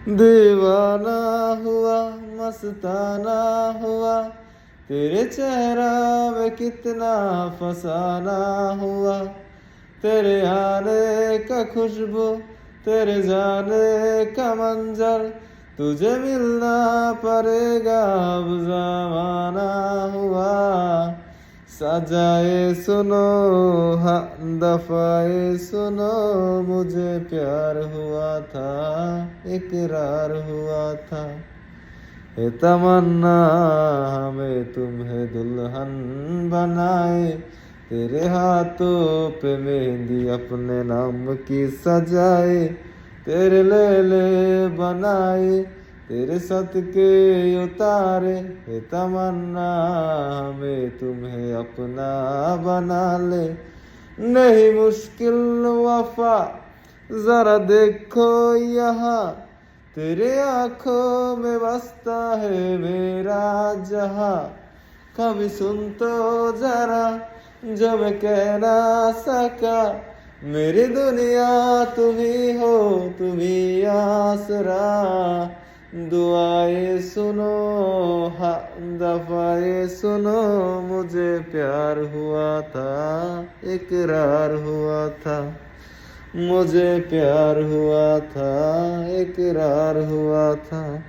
दीवाना हुआ, मस्ताना हुआ, तेरे चेहरा में कितना फसाना हुआ। तेरे आने का खुशबू, तेरे जाने का मंजर, तुझे मिलना पड़ेगा अब ज़माना हुआ। सजाए सुनो, हाँ दफाए सुनो, मुझे प्यार हुआ था, इकरार हुआ था। ये तमन्ना हमें तुम्हें दुल्हन बनाए, तेरे हाथों पे मेहंदी अपने नाम की सजाए, तेरे लेले बनाए, तेरे सदके उतारे। ये तमन्ना हमें तुम्हें अपना बना ले। नहीं मुश्किल वफा, जरा देखो यहाँ, तेरे आंखों में बसता है मेरा जहां। कभी सुन तो जरा जो मैं कह ना सका, मेरी दुनिया तुम ही हो, तुम ही आसरा। दुआएं सुनो, हाँ दफाएं सुनो, मुझे प्यार हुआ था, इकरार हुआ था। मुझे प्यार हुआ था, इकरार हुआ था।